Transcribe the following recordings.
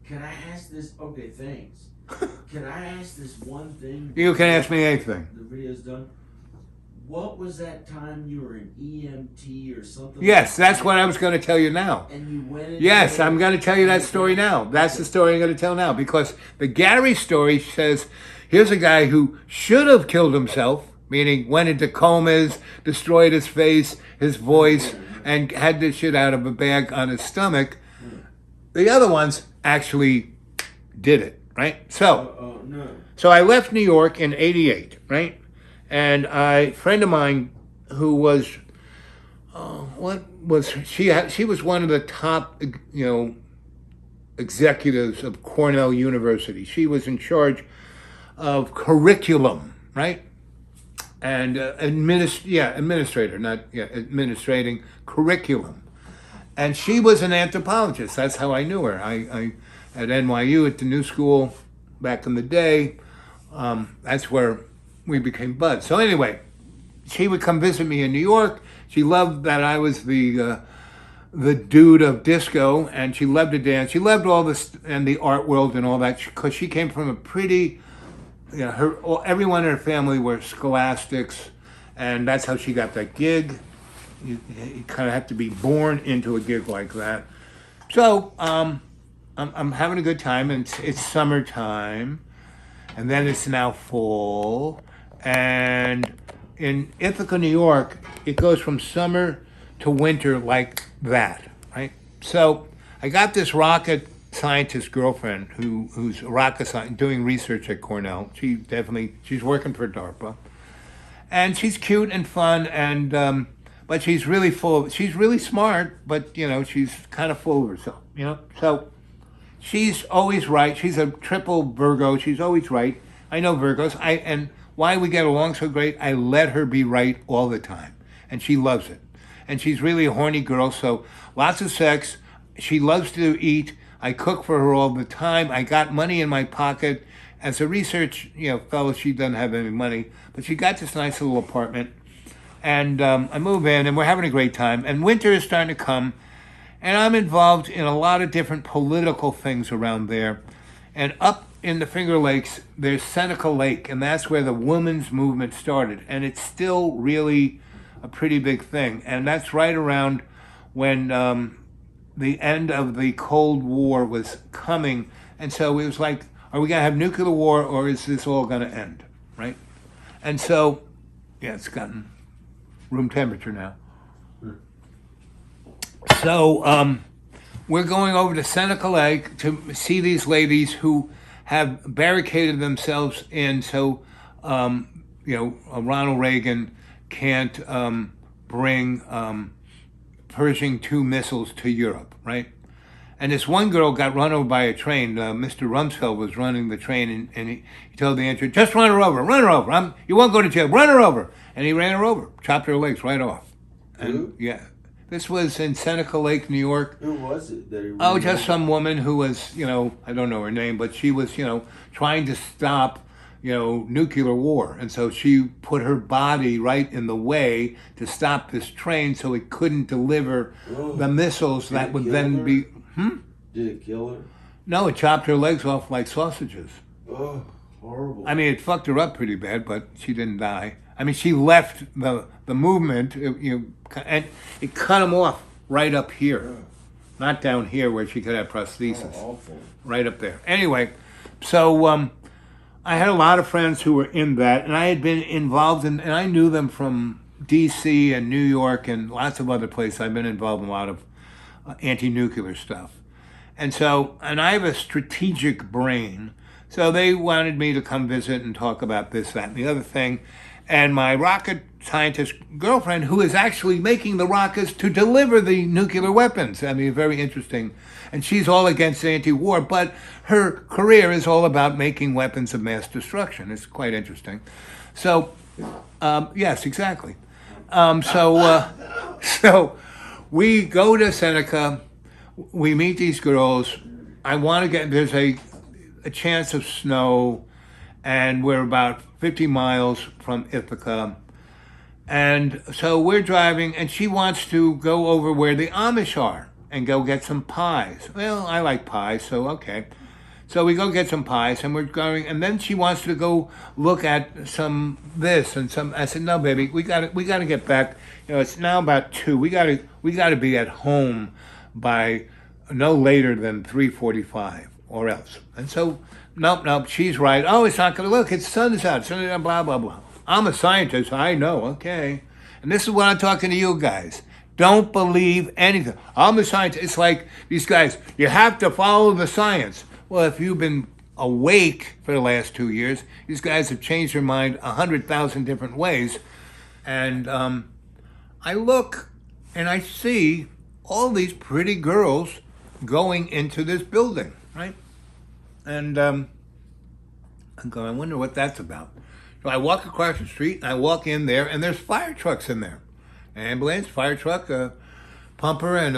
Can I ask this? Okay, thanks. Can I ask this one thing? You can ask me anything. The video's done. What was that time you were an EMT or something? Yes, that's what I was going to tell you now. And you went in. Yes, I'm going to tell you that story now. That's the story I'm going to tell now, because the Gary story says, here's a guy who should have killed himself, meaning went into comas, destroyed his face, his voice, and had this shit out of a bag on his stomach. The other ones actually did it, right? So I left New York in '88, right? And a friend of mine who was, she was one of the top, executives of Cornell University. She was in charge of curriculum, right? And administrator, administrating curriculum. And she was an anthropologist. That's how I knew her. I at NYU at the New School back in the day. That's where we became buds. So anyway, she would come visit me in New York. She loved that I was the dude of disco, and she loved to dance. She loved all this and the art world and all that, because she came from a pretty, everyone in her family were scholastics, and that's how she got that gig. You kind of have to be born into a gig like that. So I'm having a good time, and it's summertime, and then it's now fall, and in Ithaca, New York, it goes from summer to winter like that, right? So I got this rocket scientist girlfriend who's a rocket scientist doing research at Cornell. She's working for DARPA, and she's cute and fun, and but she's really she's really smart, but she's kind of full of herself, So she's always right. She's a triple Virgo. She's always right. I know Virgos. And why we get along so great, I let her be right all the time, and she loves it. And she's really a horny girl, so lots of sex. She loves to eat. I cook for her all the time. I got money in my pocket. As a research fellow, she doesn't have any money, but she got this nice little apartment. And I move in, and we're having a great time. And winter is starting to come, and I'm involved in a lot of different political things around there. And up in the Finger Lakes, there's Seneca Lake, and that's where the women's movement started. And it's still really a pretty big thing. And that's right around when the end of the Cold War was coming. And so it was like, are we going to have nuclear war, or is this all going to end, right? And so, it's gotten room temperature now. So we're going over to Seneca Lake to see these ladies who have barricaded themselves in, so Ronald Reagan can't bring Pershing 2 missiles to Europe, right? And this one girl got run over by a train. Mr. Rumsfeld was running the train, and he told the engineer, just run her over. You won't go to jail, run her over. And he ran her over, chopped her legs right off. And, yeah. This was in Seneca Lake, New York. Who was it that he ran Oh, just some woman who was, I don't know her name, but she was, trying to stop, nuclear war. And so she put her body right in the way to stop this train so it couldn't deliver the missiles that would then be... Did it kill her? No, it chopped her legs off like sausages. Oh, horrible. I mean, it fucked her up pretty bad, but she didn't die. I mean, she left the movement, and it cut them off right up here. Not down here where she could have prosthesis. Oh, awful. Right up there. Anyway, so I had a lot of friends who were in that, and I had been involved in, and I knew them from D.C. and New York and lots of other places. I've been involved in a lot of anti-nuclear stuff. And I have a strategic brain, so they wanted me to come visit and talk about this, that, and the other thing. And my rocket scientist girlfriend, who is actually making the rockets to deliver the nuclear weapons. I mean, very interesting. And she's all against anti-war, but her career is all about making weapons of mass destruction. It's quite interesting. So, yes, exactly. So we go to Seneca. We meet these girls. There's a chance of snow, and we're about 50 miles from Ithaca. And so we're driving, and she wants to go over where the Amish are. and go get some pies. Well, I like pies, so okay. So we go get some pies, and we're going, and then she wants to go look at some this and some. I said, no, baby, we got to get back. It's now about 2. We got to be at home by no later than 3:45, or else. And so, nope, she's right. Oh, it's not going to look. It's sun is out. Blah blah blah. I'm a scientist. I know. Okay, and this is what I'm talking to you guys. Don't believe anything. I'm a scientist. It's like these guys. You have to follow the science. Well, if you've been awake for the last 2 years, these guys have changed their mind 100,000 different ways. And I look and I see all these pretty girls going into this building, right? And I'm going, I wonder what that's about. So I walk across the street and I walk in there, and there's fire trucks in there. Ambulance, fire truck, a pumper, and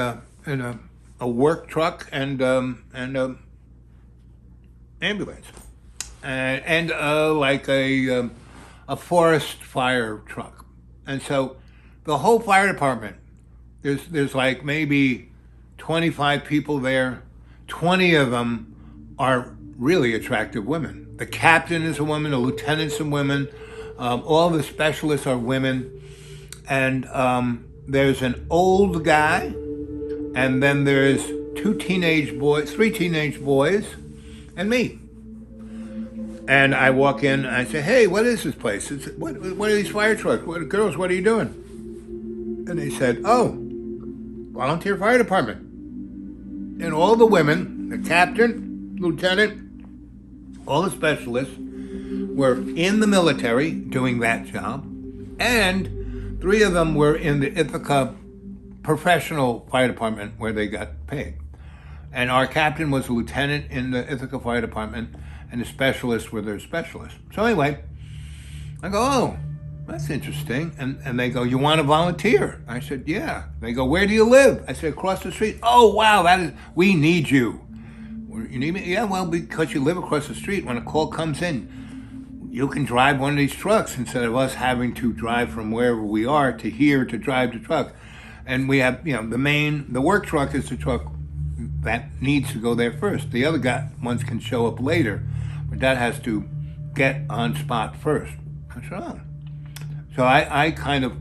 a work truck, and ambulance, and like a forest fire truck. And so the whole fire department, there's like maybe 25 people there. 20 of them are really attractive women. The captain is a woman, the lieutenant's a woman, all the specialists are women, and there's an old guy, and then there's 3 teenage boys, and me. And I walk in, and I say, hey, what is this place? What are these fire trucks? Girls, what are you doing? And they said, oh, volunteer fire department. And all the women, the captain, lieutenant, all the specialists, were in the military doing that job. And 3 of them were in the Ithaca professional fire department where they got paid. And our captain was a lieutenant in the Ithaca Fire Department, and the specialists were their specialists. So anyway, I go, oh, that's interesting. And they go, you want to volunteer? I said, yeah. They go, where do you live? I said, across the street. Oh, wow, we need you. You need me? Yeah, well, because you live across the street, when a call comes in, you can drive one of these trucks instead of us having to drive from wherever we are to here to drive the truck. And we have, the work truck is the truck that needs to go there first. The other ones can show up later, but that has to get on spot first. I said, oh. So I kind of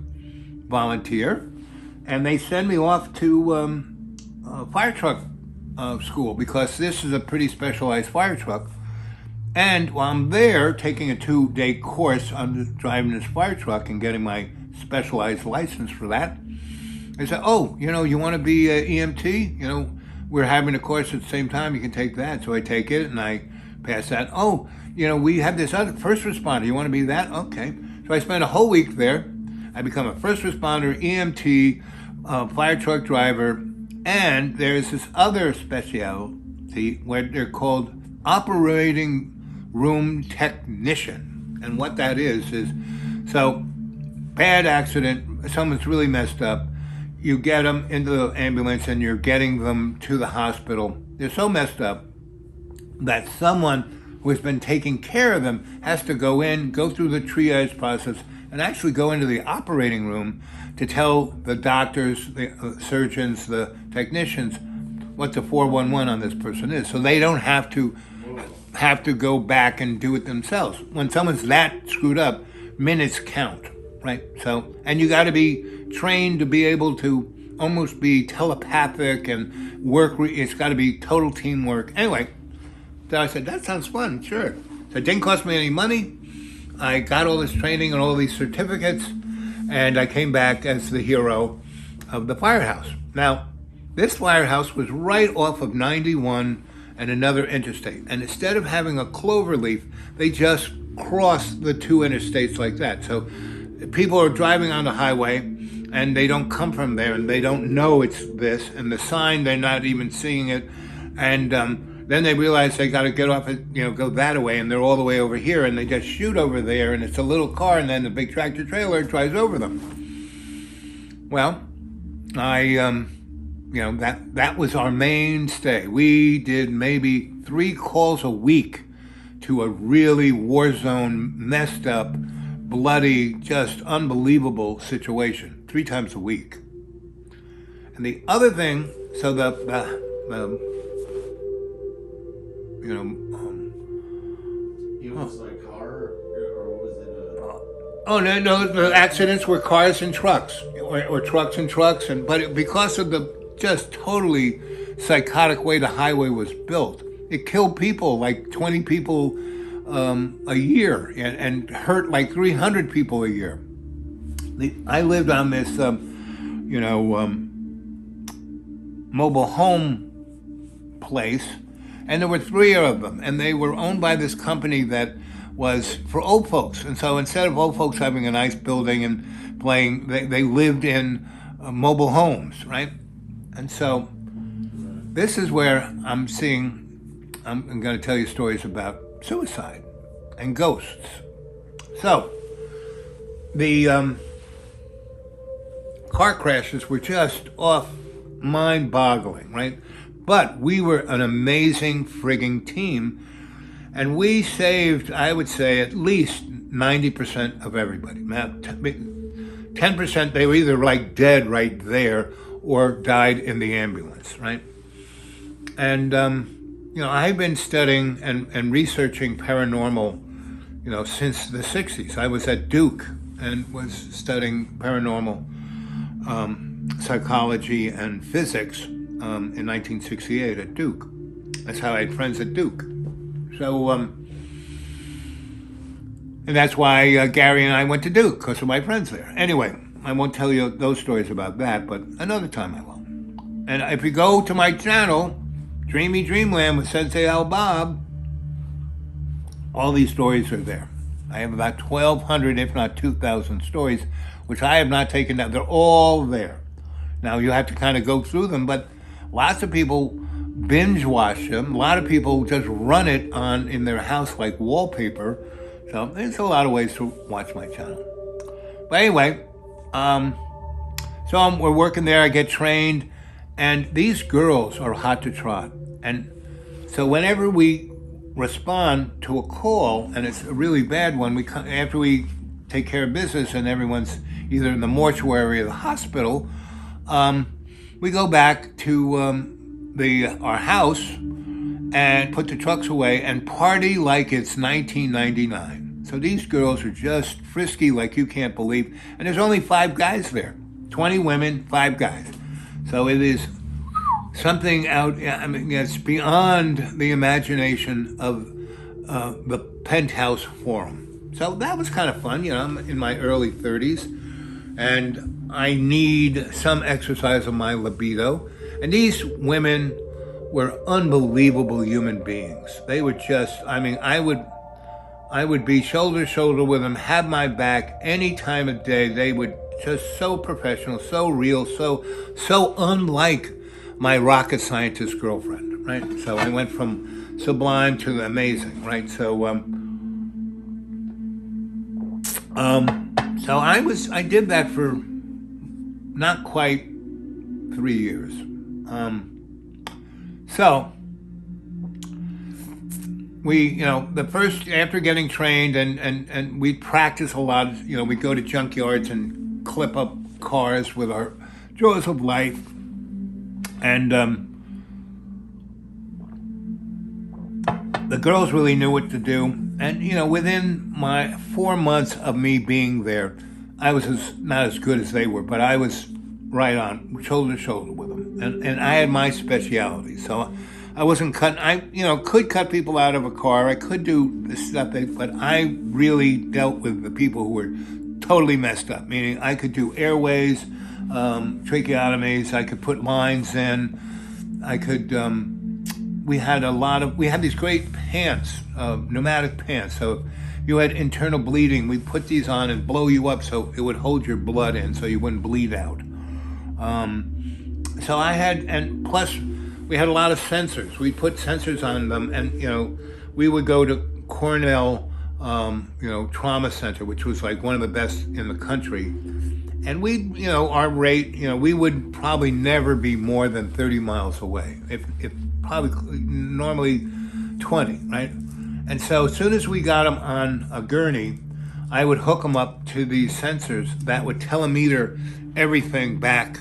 volunteer, and they send me off to fire truck school, because this is a pretty specialized fire truck. And while I'm there taking a 2-day course on driving this fire truck and getting my specialized license for that, they said, oh, you want to be an EMT? We're having a course at the same time. You can take that. So I take it and I pass that. Oh, we have this other first responder. You want to be that? Okay. So I spent a whole week there. I become a first responder, EMT, fire truck driver, and there's this other specialty where they're called operating room technician. And what that is so bad accident, someone's really messed up. You get them into the ambulance and you're getting them to the hospital. They're so messed up that someone who has been taking care of them has to go through the triage process, and actually go into the operating room to tell the doctors, the surgeons, the technicians what the 411 on this person is. So they don't have to go back and do it themselves. When someone's that screwed up, minutes count, right? So, and you got to be trained to be able to almost be telepathic and work. It's got to be total teamwork. Anyway, so I said, that sounds fun, sure. So it didn't cost me any money. I got all this training and all these certificates, and I came back as the hero of the firehouse. Now, this firehouse was right off of 91 and another interstate. And instead of having a clover leaf, they just crossed the 2 interstates like that. So people are driving on the highway, and they don't come from there, and they don't know it's this, and the sign, they're not even seeing it, and then they realize they got to get off it, go that way, and they're all the way over here, and they just shoot over there, and it's a little car, and then the big tractor trailer drives over them. Well, that was our mainstay. We did maybe 3 calls a week to a really war zone, messed up, bloody, just unbelievable situation, 3 times a week. And the other thing, so the you know, It was like car, or was it oh no, the accidents were cars and trucks, or trucks and trucks, but because of the just totally psychotic way the highway was built, it killed people, like 20 people a year, and hurt like 300 people a year. I lived on this, mobile home place, and there were 3 of them, and they were owned by this company that was for old folks. And so instead of old folks having a nice building and playing, they lived in mobile homes, right? And so this is where I'm going to tell you stories about suicide and ghosts. So the car crashes were just mind-boggling, right? But we were an amazing frigging team, and we saved, I would say, at least 90% of everybody. Now, 10%, they were either like dead right there or died in the ambulance, right? And, I've been studying and researching paranormal, since the 60s. I was at Duke and was studying paranormal psychology and physics in 1968 at Duke. That's how I had friends at Duke. So, and that's why Gary and I went to Duke, because of my friends there. Anyway, I won't tell you those stories about that, but another time I will. And if you go to my channel, Dreamy Dreamland with Sensei Al Bob, all these stories are there. I have about 1,200, if not 2,000 stories, which I have not taken down. They're all there. Now, you have to kind of go through them, but lots of people binge watch them. A lot of people just run it on in their house like wallpaper. So there's a lot of ways to watch my channel. But anyway, we're working there. I get trained, and these girls are hot to trot. And so whenever we respond to a call, and it's a really bad one, after we take care of business and everyone's either in the mortuary or the hospital, we go back to our house and put the trucks away and party like it's 1999. So these girls are just frisky like you can't believe. And there's only 5 guys there. 20 women, 5 guys. So it is something out, it's beyond the imagination of the Penthouse Forum. So that was kind of fun. I'm in my early 30s, and I need some exercise of my libido. And these women were unbelievable human beings. They were just, I would be shoulder to shoulder with them, have my back any time of day. They would just so professional, so real, so unlike my rocket scientist girlfriend, right? So I went from sublime to amazing, right? So, I did that for not quite 3 years. We, the first, after getting trained and we'd practice a lot, we'd go to junkyards and clip up cars with our jaws of life. And the girls really knew what to do. And, within my 4 months of me being there, I was not as good as they were, but I was right on, shoulder to shoulder with them. And I had my specialty. So I wasn't cutting, could cut people out of a car. I could do this stuff, but I really dealt with the people who were totally messed up, meaning I could do airways, tracheotomies, I could put lines in, I could, we had these great pants, pneumatic pants. So if you had internal bleeding, we'd put these on and blow you up so it would hold your blood in so you wouldn't bleed out. And plus we had a lot of sensors. We'd put sensors on them, and, we would go to Cornell, Trauma Center, which was like one of the best in the country. And our rate, we would probably never be more than 30 miles away. If probably normally 20, right? And so as soon as we got them on a gurney, I would hook them up to these sensors that would telemeter everything back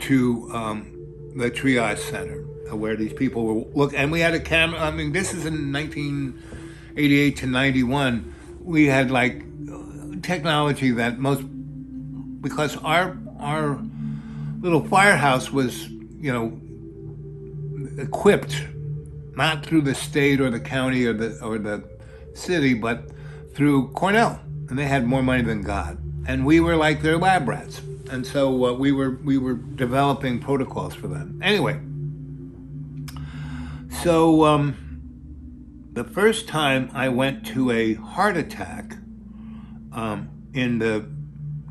to the triage center where these people were and we had a camera. I mean, this is in 1988 to 91. We had like technology that because our little firehouse was, equipped not through the state or the county or the city, but through Cornell, and they had more money than God, and we were like their lab rats, and so we were developing protocols for them. Anyway, so the first time I went to a heart attack in the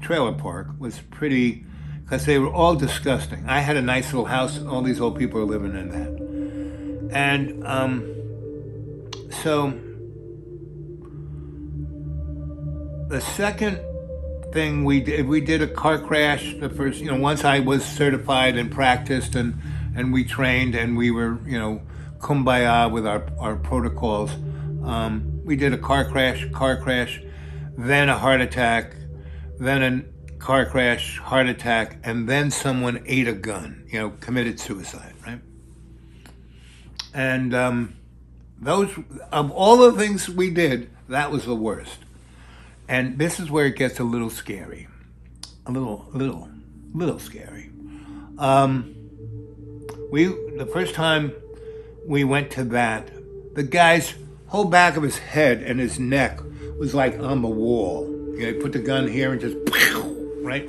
trailer park was pretty, because they were all disgusting. I had a nice little house. All these old people were living in that. And so the second thing we did a car crash. The first, once I was certified and practiced and we trained and we were, kumbaya with our protocols. We did a car crash, then a heart attack, then a car crash, heart attack, and then someone ate a gun, committed suicide, right? And those, of all the things we did, that was the worst. And this is where it gets a little scary, a little scary. The first time we went to that, the guy's whole back of his head and his neck was like on the wall. He put the gun here and just, right?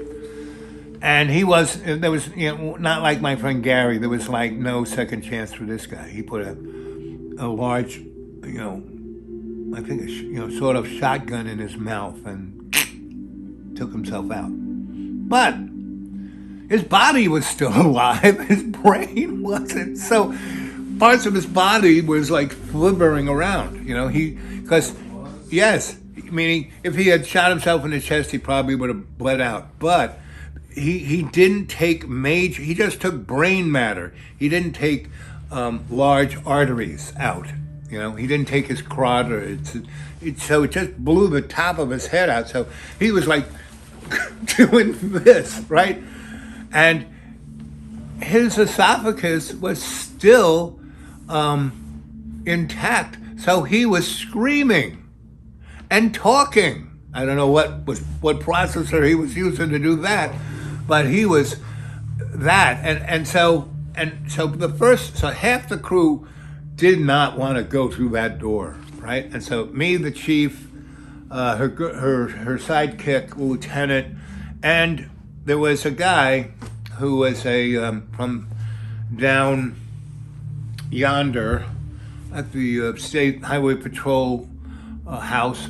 And there was, not like my friend Gary, there was like no second chance for this guy. He put a large, I think, sort of shotgun in his mouth and took himself out. But his body was still alive. His brain wasn't. So parts of his body was like flibbering around, yes, meaning if he had shot himself in the chest, he probably would have bled out. But he didn't take he just took brain matter. He didn't take large arteries out. He didn't take his carotid. So it just blew the top of his head out. So he was like doing this, right? And his esophagus was still intact. So he was screaming and talking. I don't know what processor he was using to do that, but he was that. And so half the crew did not want to go through that door, right? And so me, the chief, her sidekick, lieutenant, and there was a guy who was from down yonder at the State Highway Patrol house.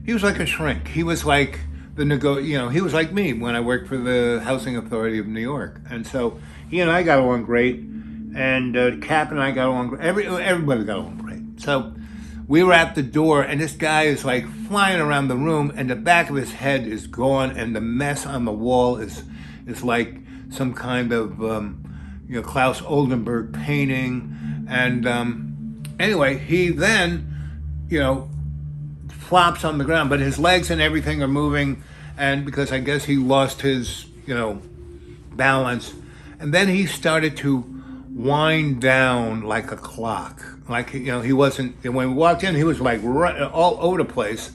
He was like a shrink. He was like he was like me when I worked for the Housing Authority of New York. And so he and I got along great. And Cap and I got along great. Everybody got along great. So we were at the door, and this guy is like flying around the room, and the back of his head is gone, and the mess on the wall is like some kind of Klaus Oldenburg painting. And anyway, he then flops on the ground, but his legs and everything are moving, and because I guess he lost his balance, and then he started to wind down like a clock. Like, he wasn't, when we walked in, he was like all over the place.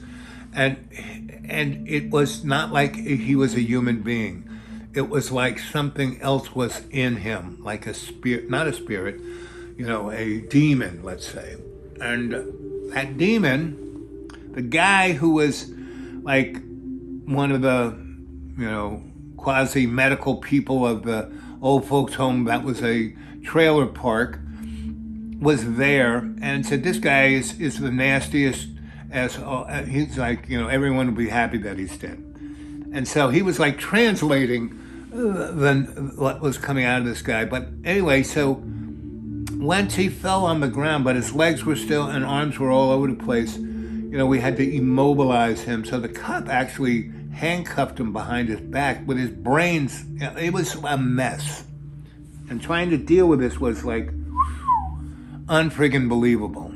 And it was not like he was a human being. It was like something else was in him, like a spirit, not a spirit, a demon, let's say. And that demon, the guy who was like one of the, quasi-medical people of the old folks home that was a trailer park, was there and said, this guy is the nastiest he's like, everyone will be happy that he's dead. And so he was like translating what was coming out of this guy. But anyway, so once he fell on the ground, but his legs were still and arms were all over the place, we had to immobilize him. So the cop actually handcuffed him behind his back with his brains. It was a mess. And trying to deal with this was like unfriggin' believable.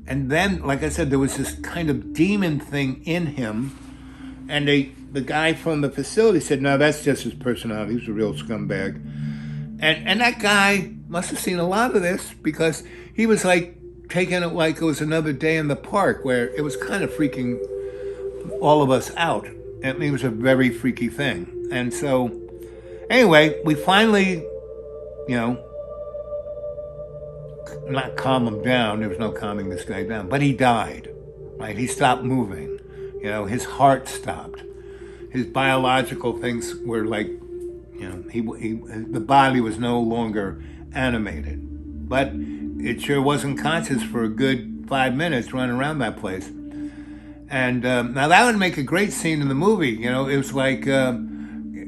And then, like I said, there was this kind of demon thing in him And the guy from the facility said, no, that's just his personality. He was a real scumbag. And that guy must have seen a lot of this, because he was like taking it like it was another day in the park, where it was kind of freaking all of us out. I mean, it was a very freaky thing. And so, anyway, we finally, not calm him down. There was no calming this guy down. But he died, right? He stopped moving. His heart stopped. His biological things were like, the body was no longer animated. But it sure wasn't conscious for a good 5 minutes running around that place. And now that would make a great scene in the movie. It was like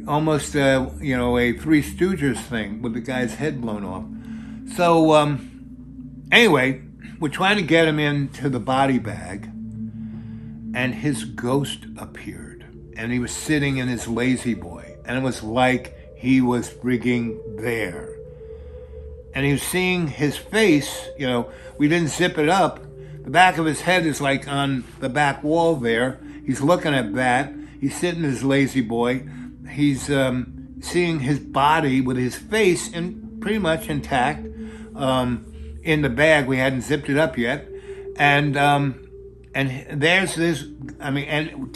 almost, a Three Stooges thing with the guy's head blown off. So anyway, we're trying to get him into the body bag, and his ghost appeared. And he was sitting in his lazy boy. And it was like he was frigging there. And he was seeing his face, we didn't zip it up. The back of his head is like on the back wall there. He's looking at that. He's sitting in his lazy boy. He's seeing his body with his face pretty much intact in the bag. We hadn't zipped it up yet. And there's this, and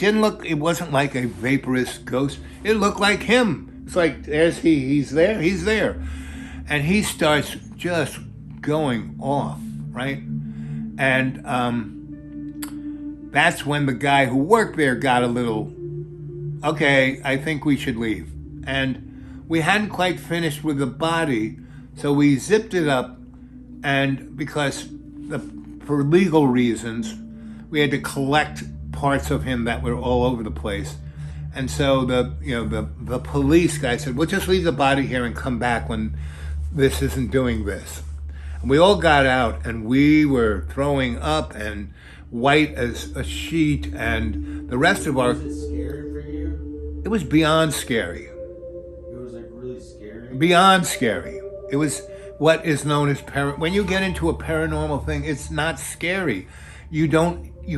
it wasn't like a vaporous ghost. It looked like him. It's like, he's there. And he starts just going off, right? And that's when the guy who worked there got a little, okay, I think we should leave. And we hadn't quite finished with the body, so we zipped it up, and because for legal reasons, we had to collect parts of him that were all over the place. And so the police guy said, we'll just leave the body here and come back when this isn't doing this. And we all got out, and we were throwing up and white as a sheet, and the rest of our... Was it scary for you? It was beyond scary. It was like really scary? Beyond scary. It was what is known as... When you get into a paranormal thing, it's not scary. You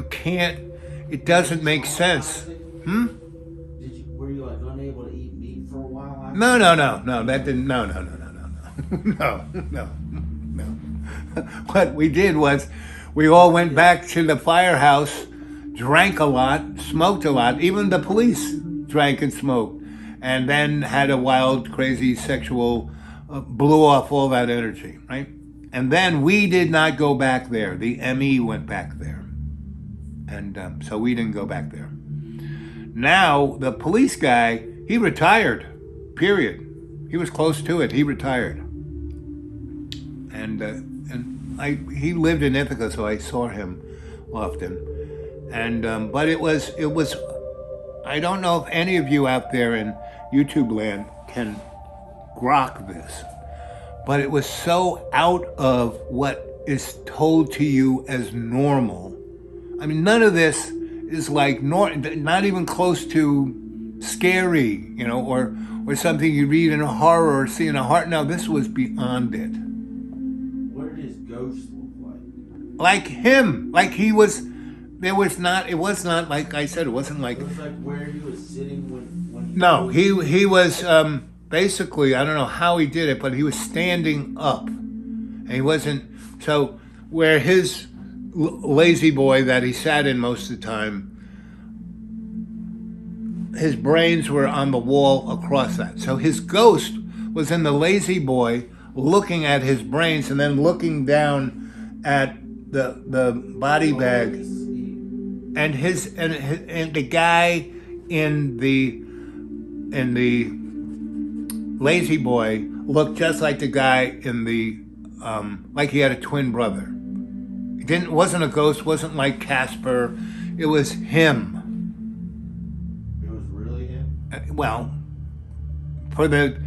can't... It doesn't make sense. Were you like unable to eat meat for a while after? No. That didn't... No. No. What we did was we all went back to the firehouse, drank a lot, smoked a lot. Even the police drank and smoked, and then had a wild, crazy sexual, blew off all that energy, right? And then we did not go back there. The ME went back there. And so we didn't go back there. Now, the police guy, he retired, period. He was close to it. He retired. And he lived in Ithaca, so I saw him often. And but it was. I don't know if any of you out there in YouTube land can grok this, but it was so out of what is told to you as normal. I mean, none of this is like not even close to scary, or something you read in a horror or see in a horror. No, this was beyond it. What did his ghost look like? Like him, like he was. It was not like I said. It wasn't like. It was like where he was sitting when he. No, he was basically. I don't know how he did it, but he was standing up, and he wasn't. So where his lazy boy that he sat in most of the time, his brains were on the wall across that. So his ghost was in the lazy boy, looking at his brains, and then looking down at the body bag, and the guy in the lazy boy looked just like the guy in the like he had a twin brother. It wasn't a ghost, wasn't like Casper. It was him. It was really him? Well, for the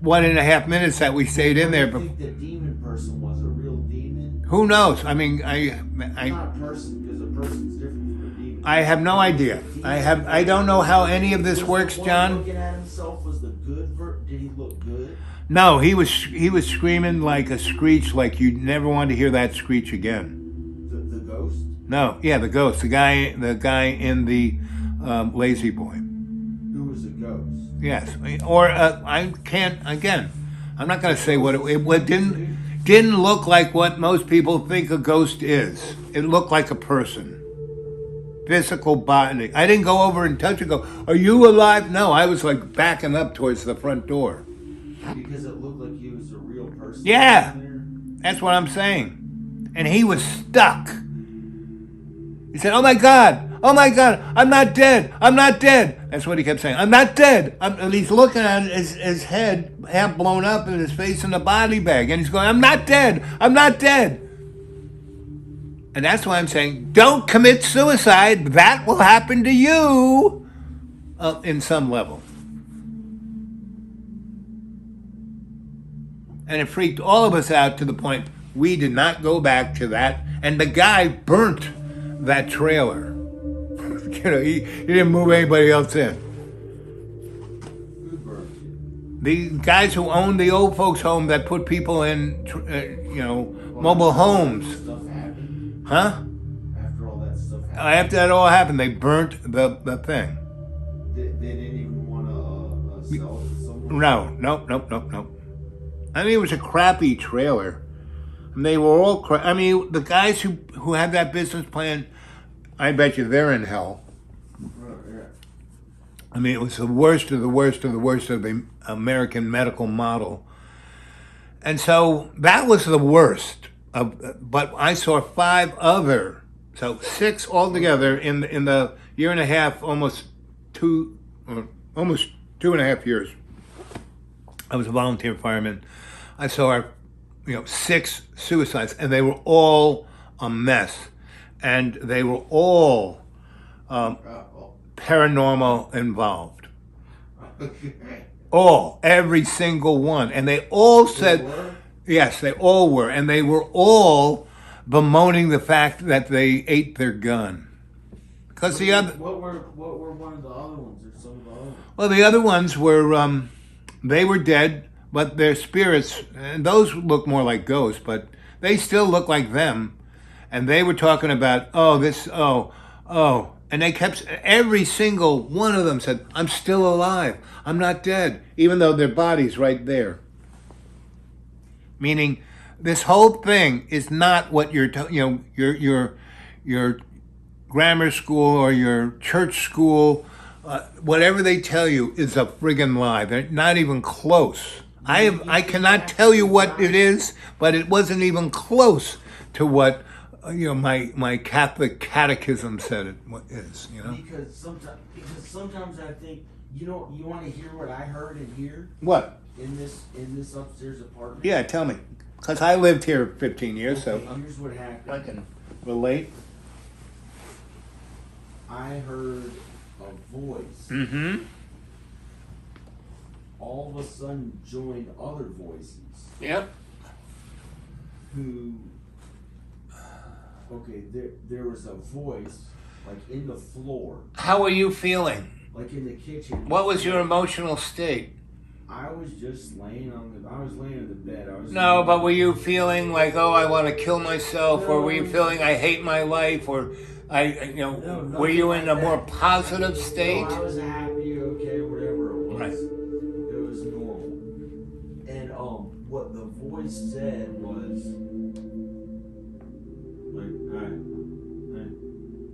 1.5 minutes that we stayed in there. I think the demon person was a real demon. Who knows? I mean, Not a person, because a person's different from a demon. I have no idea. I don't know how any of this works, John. Looking at himself was the good did he look good? No, he was screaming like a screech, like you never wanted to hear that screech again. The ghost? No, yeah, the ghost, the guy in the Lazy Boy. Who was a ghost? Yes, or I can't. Again, I'm not going to say what it didn't look like what most people think a ghost is. It looked like a person, physical body. I didn't go over and touch it. Go, are you alive? No, I was like backing up towards the front door. Because it looked like he was a real person. Yeah, There. that's what I'm saying. And he was stuck. He said, "Oh my God, I'm not dead, I'm not dead." That's what he kept saying. I'm not dead. And he's looking at his head half blown up and his face in the body bag. And he's going, I'm not dead, I'm not dead. And that's why I'm saying, don't commit suicide. That will happen to you in some level. And it freaked all of us out to the point we did not go back to that. And the guy burnt that trailer. He didn't move anybody else in. Who burned The guys who owned the old folks' home that put people in, mobile homes. Stuff happened. Huh? After all that stuff happened. After that all happened, they burnt the thing. They didn't even want to sell it to someone. No. I mean, it was a crappy trailer. And they were all the guys who had that business plan, I bet you they're in hell. Yeah. I mean, it was the worst of the worst of the worst of the American medical model. And so that was the worst. But I saw 5 other, so 6 altogether in the year and a half, almost 2.5 years. I was a volunteer fireman. I saw 6 suicides, and they were all a mess. And they were all paranormal involved. Every single one. And they all said, yes, they all were. And they were all bemoaning the fact that they ate their gun. Because the other... What were one of the other ones, or some of the other ones? Well, the other ones were, they were dead, but their spirits, and those look more like ghosts, but they still look like them. And they were talking about, and they kept, every single one of them said, I'm still alive, I'm not dead, even though their body's right there. Meaning, this whole thing is not what your grammar school or your church school, whatever they tell you is a friggin' lie. They're not even close. I cannot tell you what it is, but it wasn't even close to what my Catholic catechism said it is. Because sometimes I think you want to hear what I heard in here What? in this upstairs apartment. Yeah, tell me, because I lived here 15 years, Okay, so here's what happened. I can relate. I heard a voice. Mm-hmm. All of a sudden joined other voices Yep. who. Okay, there was a voice like in the floor, How are you feeling? like in the kitchen. What was your emotional state? I was just laying in the bed. No, but were you feeling like, oh, I want to kill myself, or were you feeling I hate my life, or were you in a more positive state? No, I was happy, okay, whatever it was. Right. It was normal. And what the voice said was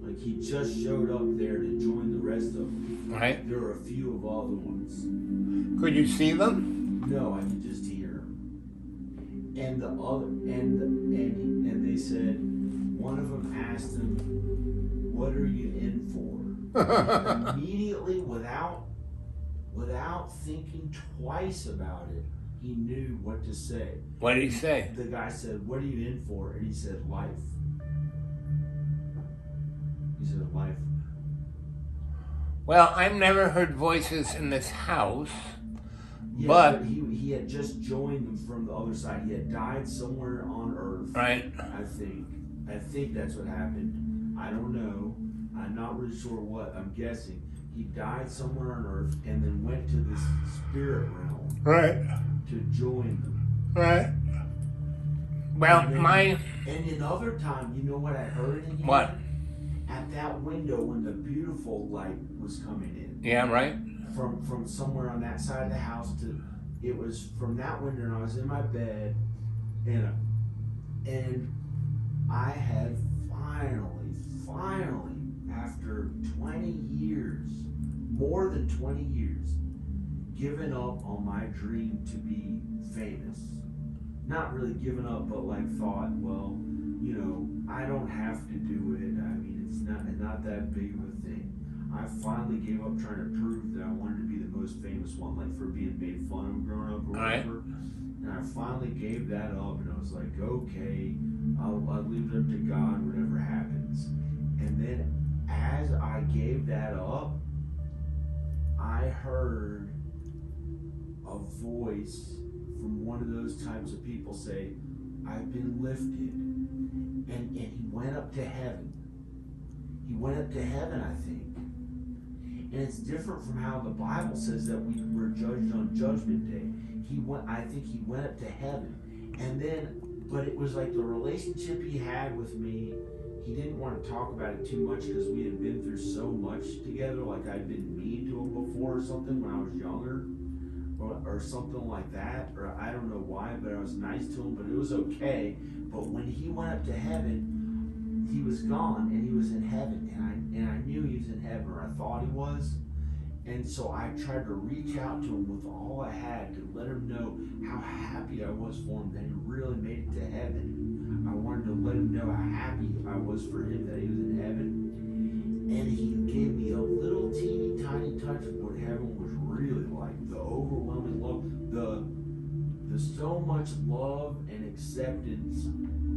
like he just showed up there to join the rest of them. Right. There were a few of other ones. Could you see them? No, I could just hear him. And the other, and they said, one of them asked him, "What are you in for?" And immediately, without thinking twice about it, he knew what to say. What did he say? The guy said, "What are you in for?" And he said, "Life." He said, "Life." Well, I've never heard voices in this house, Yeah, but he had just joined them from the other side. He had died somewhere on Earth. right. I think that's what happened. I don't know. I'm not really sure what. I'm guessing he died somewhere on Earth and then went to this spirit realm Right. to join them. Right. Well, And then, and another time, you know what I heard in here? What? at that window when the beautiful light was coming in. Yeah, right. From somewhere on that side of the house to, it was from that window, and I was in my bed, and I had finally, after 20 years, more than 20 years, given up on my dream to be famous. Not really given up, but like thought, well, you know, I don't have to do it. I mean, it's not that big of a thing. I finally gave up trying to prove that I wanted to be the most famous one, like for being made fun of growing up or whatever. And I finally gave that up, and I was like, okay, I'll leave it up to God, whatever happens. And then as I gave that up, I heard a voice from one of those types of people say, I've been lifted. And he went up to heaven. He went up to heaven, I think. And it's different from how the Bible says that we were judged on Judgment Day. I think he went up to heaven. And then, but it was like the relationship he had with me, he didn't want to talk about it too much because we had been through so much together, like I'd been mean to him before or something when I was younger, or something like that, or I don't know why, but I was nice to him, but it was okay. But when he went up to heaven, he was gone, and he was in heaven, and I knew he was in heaven, or I thought he was. And so I tried to reach out to him with all I had to let him know how happy I was for him that he really made it to heaven. I wanted to let him know how happy I was for him that he was in heaven. And he gave me a little teeny tiny touch of what heaven was really like. The overwhelming love, the so much love and acceptance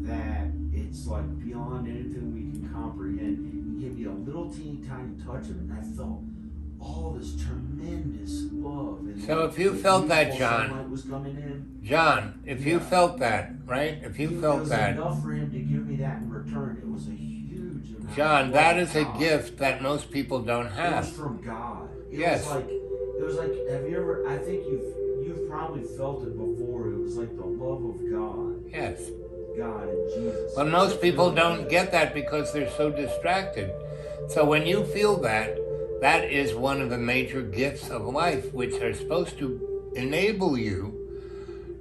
that it's like beyond anything we can comprehend. He gave me a little teeny tiny touch of it, and I felt all this tremendous love. And so if you felt that, John, was coming in. John, if you felt that, right? If you felt that, it was enough for him to give me that in return. It was a huge amount. John, that is a gift that most people don't have. It was from God. Yes. It was like, have you ever? I think you've probably felt it before. It was like the love of God. Yes. God and Jesus. But most people don't get that because they're so distracted. So when you feel that, that is one of the major gifts of life, which are supposed to enable you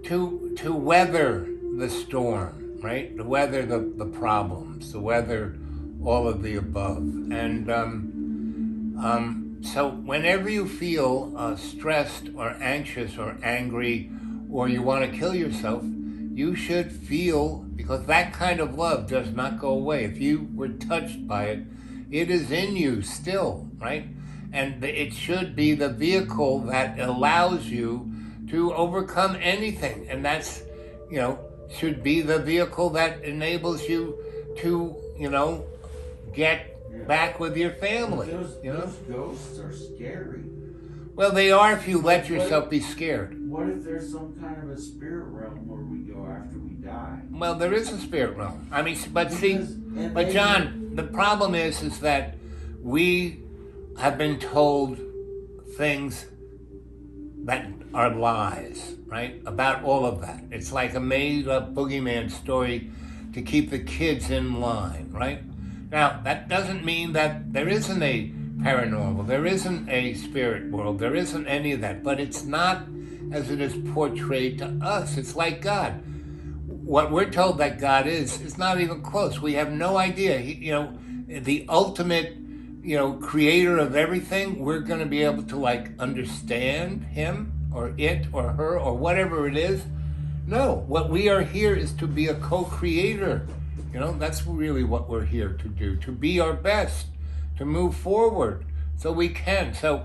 to weather the storm, right? To weather the problems, to weather all of the above. And so whenever you feel stressed or anxious or angry or you want to kill yourself, you should feel, because that kind of love does not go away. If you were touched by it, it is in you still, right? And it should be the vehicle that allows you to overcome anything. And that's, should be the vehicle that enables you to, get back with your family. Those ghosts are scary. Well, they are if you let yourself be scared. What if there's some kind of a spirit realm where we go after we die? Well, there is a spirit realm. I mean, but John, the problem is that we have been told things that are lies, right? About all of that. It's like a made-up boogeyman story to keep the kids in line, right? Now, that doesn't mean that there isn't a paranormal, there isn't a spirit world, there isn't any of that, but it's not as it is portrayed to us. It's like God. What we're told that God is not even close. We have no idea. The ultimate, creator of everything, we're going to be able to understand him or it or her or whatever it is. No, what we are here is to be a co-creator. That's really what we're here to do, to be our best, to move forward so we can. So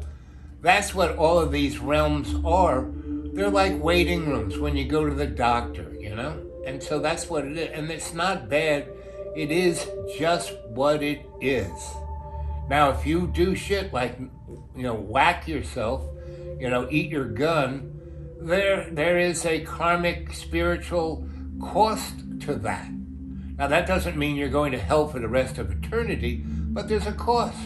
that's what all of these realms are. They're like waiting rooms when you go to the doctor, And so that's what it is. And it's not bad. It is just what it is. Now, if you do shit like, whack yourself, eat your gun, there is a karmic spiritual cost to that. Now, that doesn't mean you're going to hell for the rest of eternity, but there's a cost,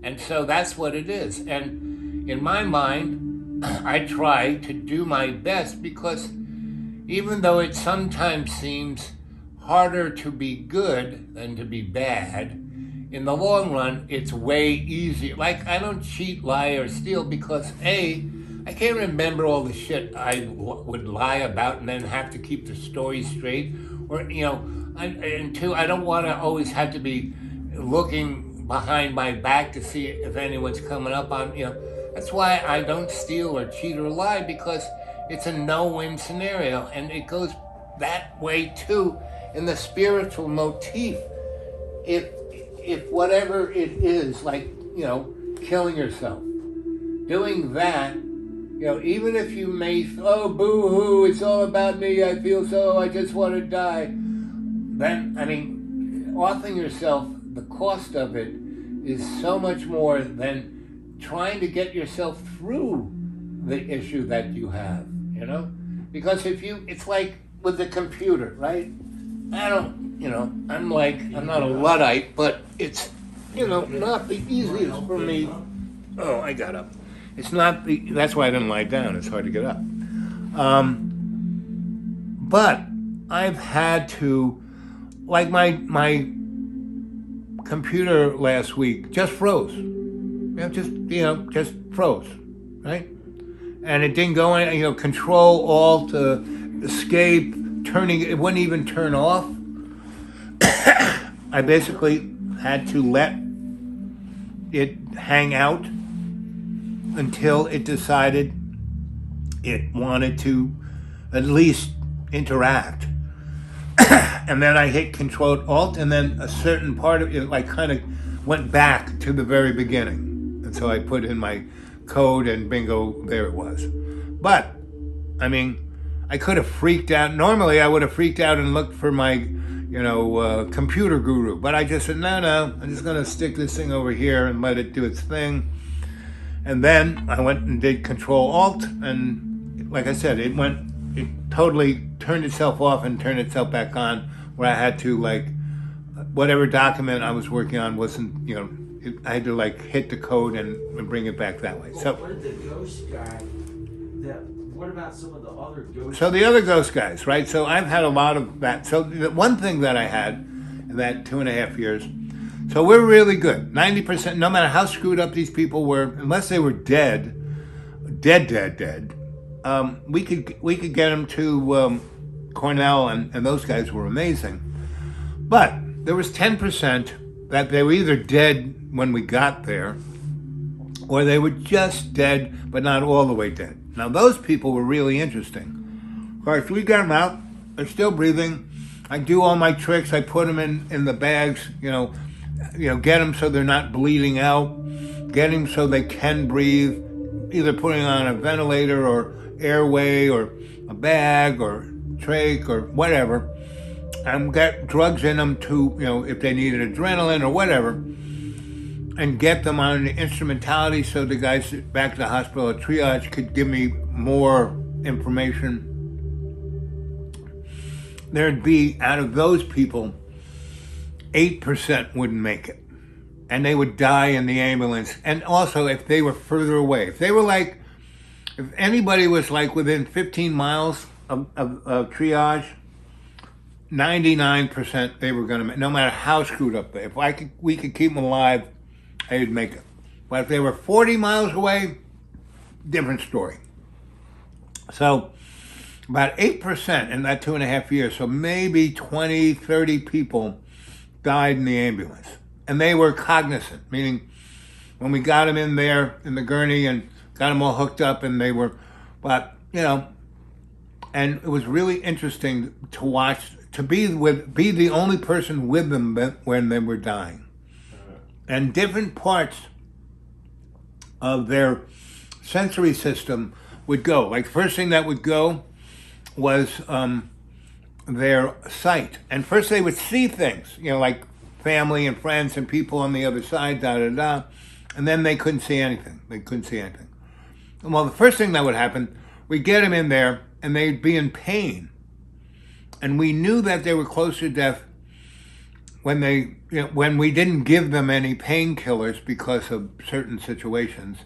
And so that's what it is. And in my mind, I try to do my best because even though it sometimes seems harder to be good than to be bad. In the long run, it's way easier. Like, I don't cheat, lie, or steal because A, I can't remember all the shit I would lie about and then have to keep the story straight. Or, and two, I don't want to always have to be looking behind my back to see if anyone's coming up on, That's why I don't steal or cheat or lie, because it's a no-win scenario. And it goes that way too in the spiritual motif. If whatever it is, like, killing yourself, doing that, even if you may, oh, boo-hoo, it's all about me, I feel so, I just want to die, then, offing yourself, the cost of it is so much more than trying to get yourself through the issue that you have, Because it's like with the computer, right? I'm not a Luddite, but it's, not the easiest for me. Oh, I got up. It's not that's why I didn't lie down. It's hard to get up. But I've had to, like my computer last week just froze. Just froze, right? And it didn't go in, Control, Alt, Escape, it wouldn't even turn off. I basically had to let it hang out until it decided it wanted to at least interact. And then I hit Control Alt, and then a certain part of it kind of went back to the very beginning. And so I put in my code, and bingo, there it was. But, I could have freaked out. Normally, I would have freaked out and looked for my, computer guru. But I just said, no, I'm just going to stick this thing over here and let it do its thing. And then I went and did Control Alt, and like I said, it totally turned itself off and turned itself back on, where I had to, whatever document I was working on wasn't, I had to, hit the code and bring it back that way. So, what did the ghost guy, what about some of the other ghosts? So the other ghost guys, right? So I've had a lot of that. So the one thing that I had in that 2.5 years, so we're really good. 90%, no matter how screwed up these people were, unless they were dead, we could get them to Cornell, and those guys were amazing. But there was 10% that they were either dead when we got there, or they were just dead, but not all the way dead. Now, those people were really interesting. Of course, we got them out. They're still breathing. I do all my tricks. I put them in the bags, get them so they're not bleeding out, get them so they can breathe, either putting on a ventilator or airway or a bag or trach or whatever, and get drugs in them to, if they needed adrenaline or whatever, and get them on the instrumentality so the guys back at the hospital at triage could give me more information. There'd be, out of those people, 8% wouldn't make it. And they would die in the ambulance. And also, if they were further away. If they were if anybody was within 15 miles of triage, 99% they were going to make, no matter how screwed up they. If we could keep them alive, they would make it. But if they were 40 miles away, different story. So about 8% in that 2.5 years, so maybe 20, 30 people died in the ambulance. And they were cognizant, meaning when we got them in there in the gurney and got them all hooked up, and they were, and it was really interesting to watch, to be the only person with them when they were dying. And different parts of their sensory system would go. The first thing that would go was their sight. And first they would see things, like family and friends and people on the other side, and then they couldn't see anything. Well, the first thing that would happen, we'd get them in there, and they'd be in pain. And we knew that they were close to death when we didn't give them any painkillers because of certain situations,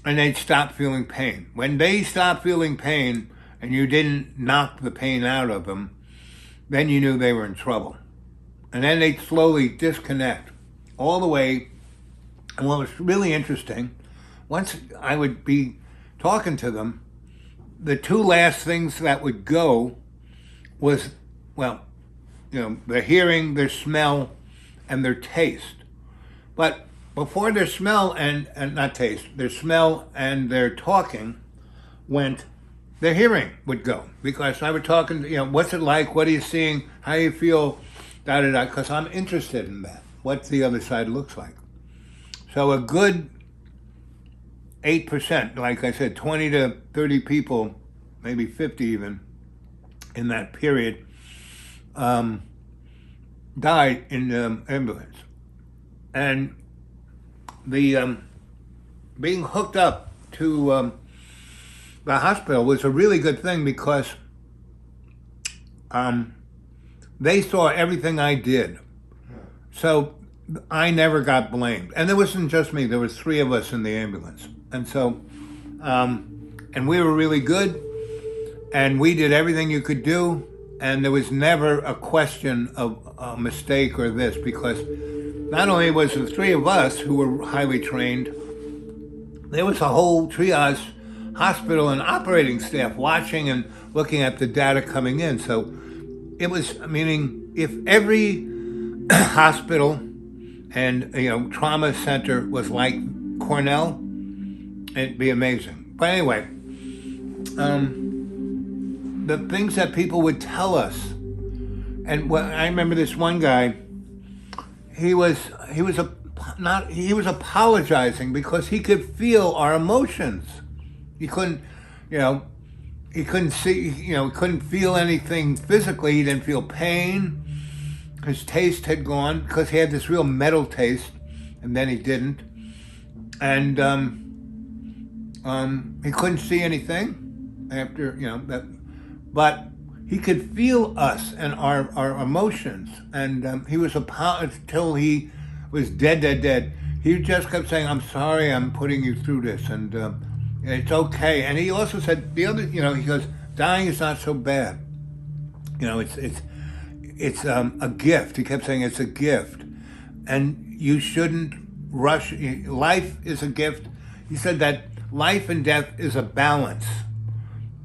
and they'd stop feeling pain. When they stopped feeling pain and you didn't knock the pain out of them, then you knew they were in trouble. And then they'd slowly disconnect all the way. And what was really interesting, once I would be talking to them, the two last things that would go was, well, their hearing, their smell, and their taste. But before their smell and not taste, their smell and their talking went, their hearing would go. Because I would talking, what's it like? What are you seeing? How you feel? Da da da. Because I'm interested in that. What the other side looks like. So a good 8%, like I said, 20 to 30 people, maybe 50 even, in that period, died in the ambulance. And the being hooked up to the hospital was a really good thing because they saw everything I did. So I never got blamed. And there wasn't just me, there was 3 of us in the ambulance. And so, and we were really good, and we did everything you could do, and there was never a question of a mistake or this, because not only was the 3 of us who were highly trained, there was a whole triage hospital and operating staff watching and looking at the data coming in. So it was, meaning, if every hospital and trauma center was like Cornell, it'd be amazing. But anyway, the things that people would tell us, and I remember this one guy. He was apologizing because he could feel our emotions. He couldn't, he couldn't see, he couldn't feel anything physically. He didn't feel pain. His taste had gone because he had this real metal taste, and then he didn't. And he couldn't see anything after, that. But he could feel us and our emotions. And he was until he was dead. He just kept saying, "I'm sorry, I'm putting you through this, and it's okay." And he also said the other, he goes, "Dying is not so bad. It's a gift." He kept saying it's a gift, and you shouldn't rush. Life is a gift. He said that life and death is a balance,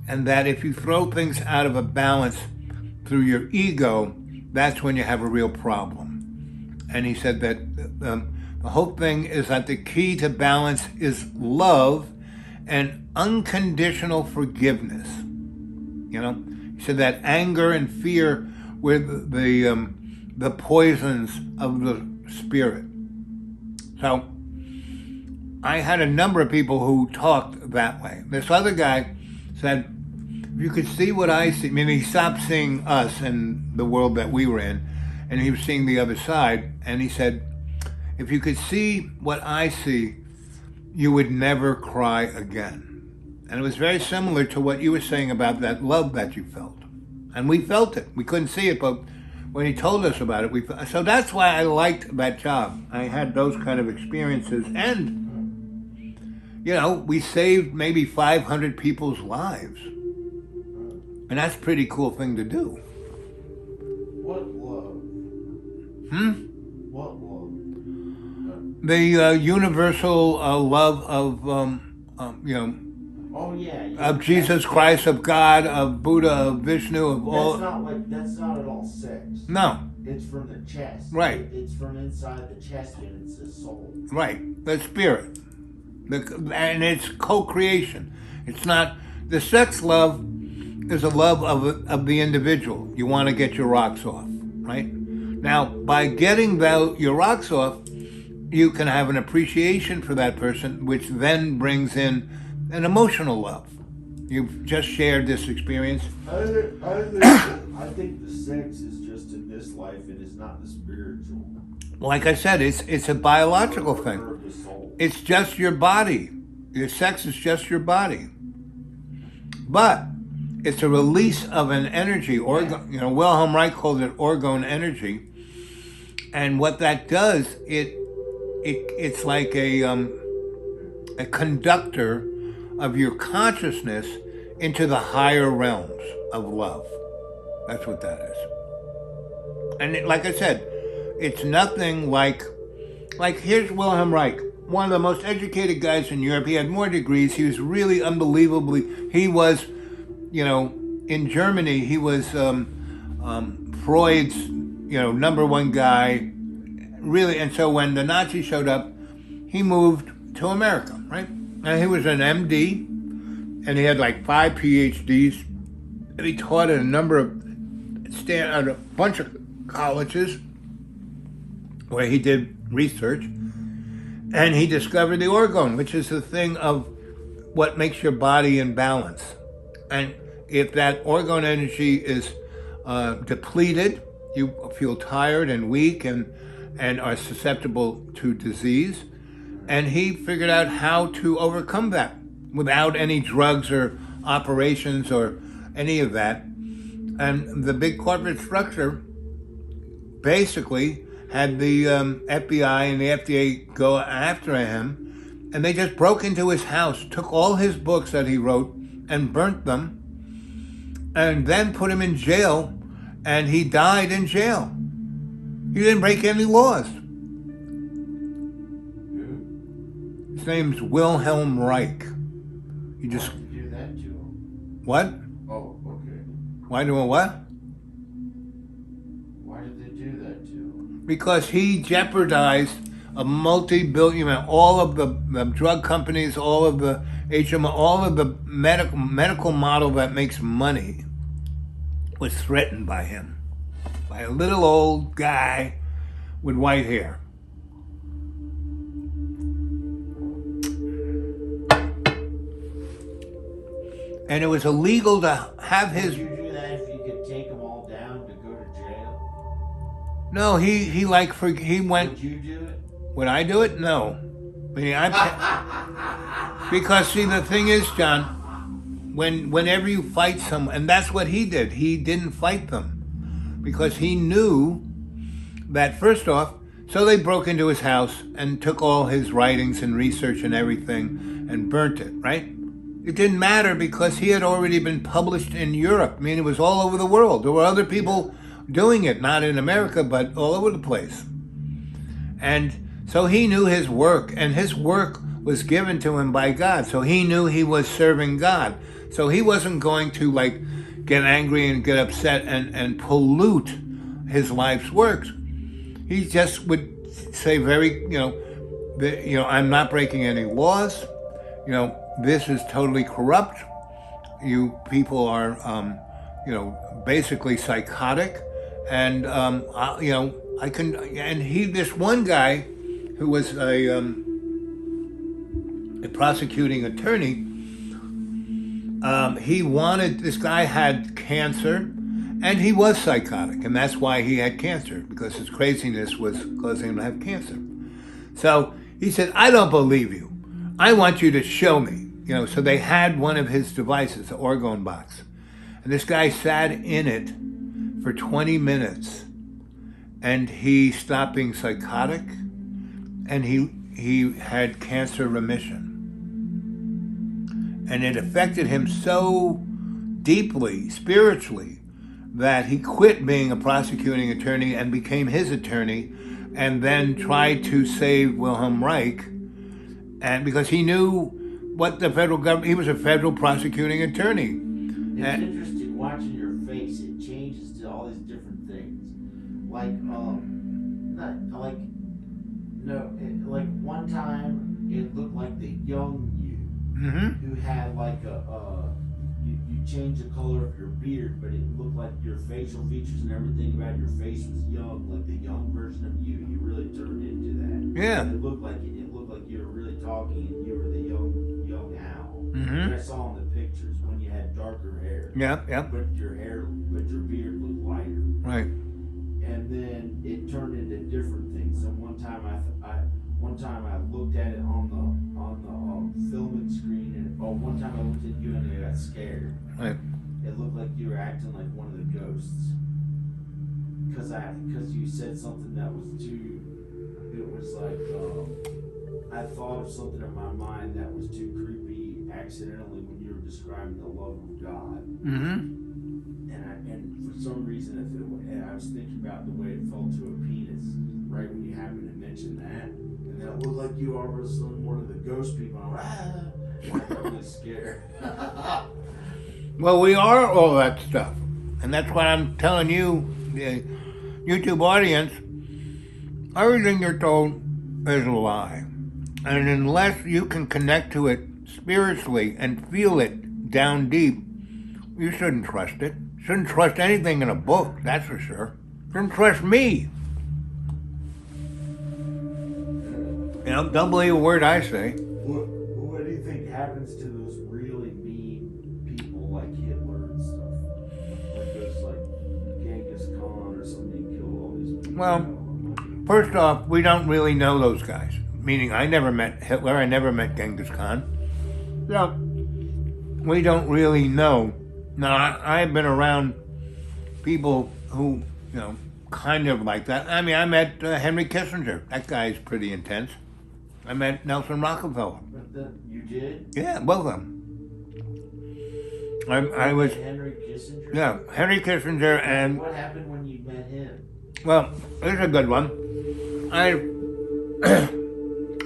and that if you throw things out of a balance through your ego, that's when you have a real problem. And he said that the whole thing is that the key to balance is love and unconditional forgiveness. He said that anger and fear were the poisons of the spirit. So I had a number of people who talked that way. This other guy said, if you could see what I see, he stopped seeing us and the world that we were in, and he was seeing the other side, and he said, if you could see what I see, you would never cry again. And it was very similar to what you were saying about that love that you felt. And we felt it. We couldn't see it, but when he told us about it, so that's why I liked that job. I had those kind of experiences, and we saved maybe 500 people's lives. And that's a pretty cool thing to do. What love? What love? The universal love of, Oh yeah. of Jesus Christ, of God, of Buddha, of Vishnu, of all. That's not at all sex. No. It's from the chest. Right. It's from inside the chest, and it's the soul. Right. The spirit. And it's co-creation. It's not, the sex love is a love of the individual. You want to get your rocks off, right? Now, by getting your rocks off, you can have an appreciation for that person, which then brings in an emotional love. You've just shared this experience. I think the sex is just in this life, and it's not the spiritual. Like I said, it's a biological thing. It's just your body. Your sex is just your body. But it's a release of an energy. Wilhelm Reich called it Orgone energy. And what that does, it's like a conductor of your consciousness into the higher realms of love. That's what that is. And like I said, it's nothing like here's Wilhelm Reich, one of the most educated guys in Europe. He had more degrees. He was really unbelievably. He was, in Germany, he was Freud's, number one guy, really. And so when the Nazis showed up, he moved to America, right? And he was an MD, and he had like 5 PhDs. And he taught at at a bunch of colleges where he did research, and he discovered the orgone, which is the thing of what makes your body in balance. And if that orgone energy is depleted, you feel tired and weak and are susceptible to disease. And he figured out how to overcome that without any drugs or operations or any of that. And the big corporate structure basically had the FBI and the FDA go after him, and they just broke into his house, took all his books that he wrote and burnt them, and then put him in jail, and he died in jail. He didn't break any laws. His name's Wilhelm Reich. You just... Why did you do that to him? What? Oh, okay. Why doing what? Why did they do that to him? Because he jeopardized a multi-billion, all of the drug companies, all of the HMO, all of the medical model that makes money was threatened by him, by a little old guy with white hair. And it was illegal to have his... Would you do that if you could take them all down to go to jail? No, he went... Would you do it? Would I do it? No. I mean, because see, the thing is, John, whenever you fight someone, and that's what he did. He didn't fight them because he knew that, first off, so they broke into his house and took all his writings and research and everything and burnt it, right? It didn't matter because he had already been published in Europe. I mean, it was all over the world. There were other people doing it, not in America, but all over the place. And so he knew his work, and his work was given to him by God. So he knew he was serving God. So he wasn't going to get angry and get upset and pollute his life's works. He just would say very, I'm not breaking any laws. This is totally corrupt. You people are, basically psychotic. And, I can, and this one guy who was a prosecuting attorney, this guy had cancer, and he was psychotic, and that's why he had cancer, because his craziness was causing him to have cancer. So he said, I don't believe you. I want you to show me. So they had one of his devices, the Orgone box. And this guy sat in it for 20 minutes, and he stopped being psychotic, and he had cancer remission. And it affected him so deeply, spiritually, that he quit being a prosecuting attorney and became his attorney, and then tried to save Wilhelm Reich, and because he knew what the federal government, he was a federal prosecuting attorney. It's interesting watching your face. It changes to all these different things. Like one time it looked like the young you, who had you changed the color of your beard, but it looked like your facial features and everything about your face was young, like the young version of you. You really turned into that. Yeah. And it looked like you were really talking, and you were the young Al. Which I saw in the pictures when you had darker hair. Yeah. But your beard looked lighter. Right. And then it turned into different things. And one time I looked at it on the filming screen, and one time I looked at you and I got scared. Right. It looked like you were acting like one of the ghosts. Because you said something that was too. It was like I thought of something in my mind that was too creepy accidentally when you were describing the love of God. And for some reason, if it, and I was thinking about the way it felt to a penis, right when you happened to mention that, and that looked like you are one of the ghost people. I'm like, I got really scared. Well, we are all that stuff. And that's why I'm telling you, the YouTube audience, everything you're told is a lie. And unless you can connect to it spiritually and feel it down deep, you shouldn't trust it. Shouldn't trust anything in a book, that's for sure. Shouldn't trust me. You know, don't believe a word I say. What do you think happens to those really mean people like Hitler and stuff? Like those like Genghis Khan or something killed all these people? Well, first off, we don't really know those guys. Meaning, I never met Hitler, I never met Genghis Khan. So, we don't really know. Now, I've been around people who, you know, kind of like that. I mean, I met Henry Kissinger. That guy's pretty intense. I met Nelson Rockefeller. You did? Yeah, both of them. I was... Henry Kissinger? Yeah, Henry Kissinger and... What happened when you met him? Well, here's a good one.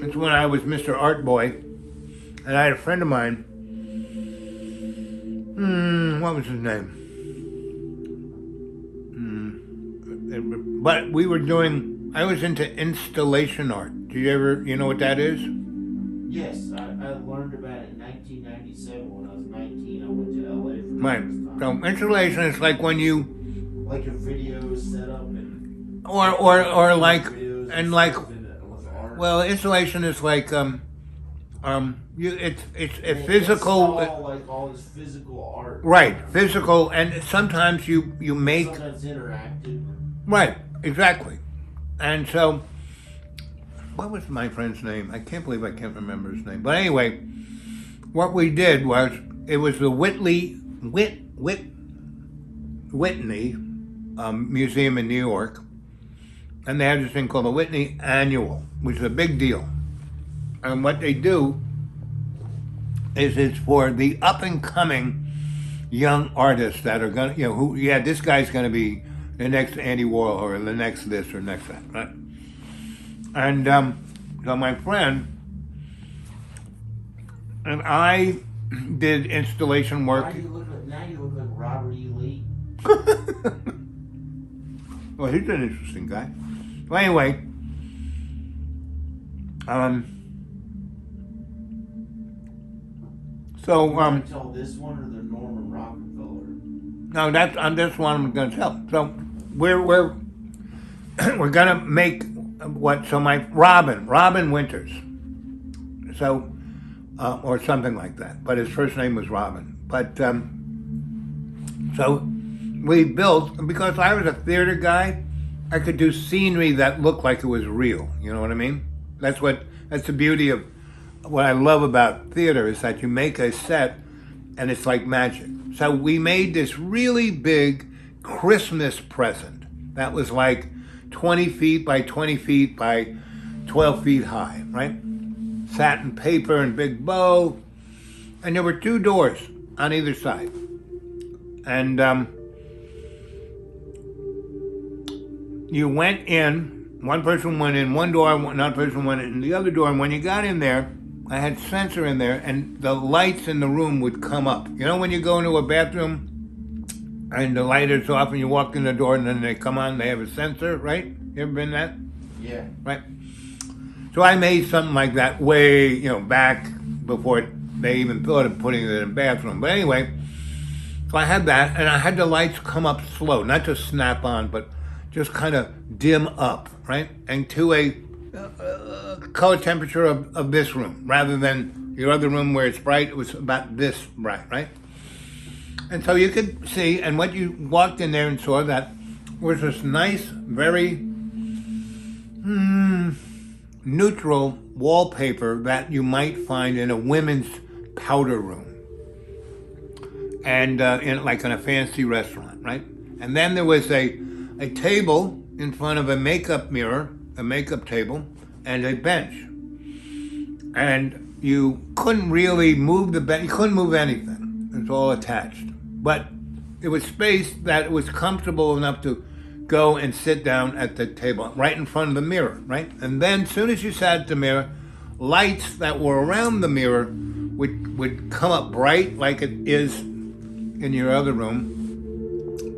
It's when I was Mr. Art Boy, and I had a friend of mine. What was his name? But we were doing. I was into installation art. Do you know what that is? Yes, I learned about it in 1997 when I was 19. I went to LA for the Right. first time. So installation is like when you. Like your videos set up and. Or like and like. With art. Well, installation is like it's a And physical. install, like all this physical art. Right, physical, and sometimes you make. Sometimes interactive. Right, exactly. And so, what was my friend's name? I can't believe I can't remember his name. But anyway, what we did was, it was the Whitney Museum in New York, and they had this thing called the Whitney Annual, which is a big deal. And what they do is it's for the up and coming young artists that are gonna, this guy's gonna be the next Andy Warhol or the next this or next that, right? And so my friend and I did installation work. Now you look like Robert E. Lee. Well, he's an interesting guy. Well, anyway, so You want to tell this one or the Norman Rockefeller? no, that's on this one I'm going to tell. So we're gonna make my Robin Winters. So or something like that. But his first name was Robin. But so we built, because I was a theater guy, I could do scenery that looked like it was real. You know what I mean? That's the beauty of what I love about theater, is that you make a set and it's like magic. So we made this really big Christmas present that was like 20 feet by 20 feet by 12 feet high, right? Satin paper and big bow. And there were 2 doors on either side. And you went in, one person went in one door, another person went in the other door, and when you got in there, I had sensor in there, and the lights in the room would come up. You know when you go into a bathroom and the light is off and you walk in the door and then they come on, they have a sensor, right? You ever been that? Yeah. Right. So I made something like that way, back before they even thought of putting it in a bathroom. But anyway, so I had that, and I had the lights come up slow, not just snap on, but just kind of dim up, right? And to a color temperature of this room, rather than your other room where it's bright, it was about this bright, right? And so you could see, and what you walked in there and saw, that was this nice, very neutral wallpaper that you might find in a women's powder room, and in a fancy restaurant, right? And then there was a table in front of a makeup mirror, a makeup table, and a bench. And you couldn't really move the bench. You couldn't move anything. It's all attached. But it was space that was comfortable enough to go and sit down at the table right in front of the mirror, right? And then as soon as you sat at the mirror, lights that were around the mirror would come up bright like it is in your other room,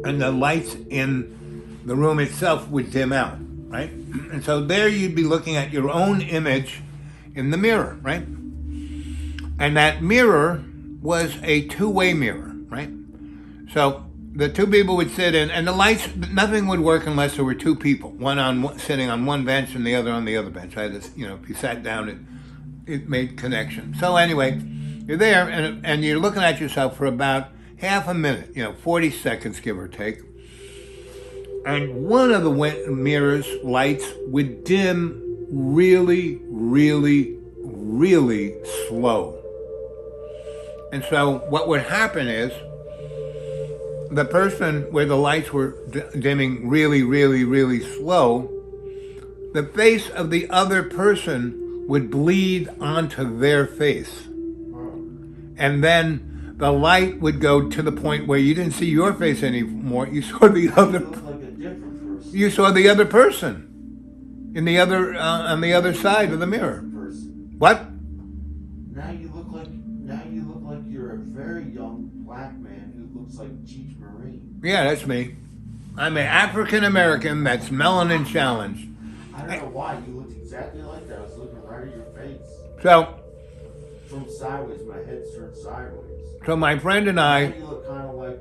and the lights in the room itself would dim out, right? And so there you'd be looking at your own image in the mirror, right? And that mirror was a two-way mirror, right? So the two people would sit in, and the lights, nothing would work unless there were two people, sitting on one bench and the other on the other bench. If you sat down, it made connection. So anyway, you're there, and you're looking at yourself for about half a minute, 40 seconds, give or take. And one of the mirror's lights would dim really, really, really slow. And so what would happen is the person where the lights were dimming really, really, really slow, the face of the other person would bleed onto their face. And then the light would go to the point where you didn't see your face anymore. You saw the other. You look like a different person. You saw the other person in the other on the other side of the mirror. Person. What? Now you look like you're a very young black man who looks like Cheech Marine. Yeah, that's me. I'm an African American that's melanin challenged. I don't know why you looked exactly like that. I was looking right at your face. So From sideways, my head's turned sideways. So my friend and I. Now you look kind of like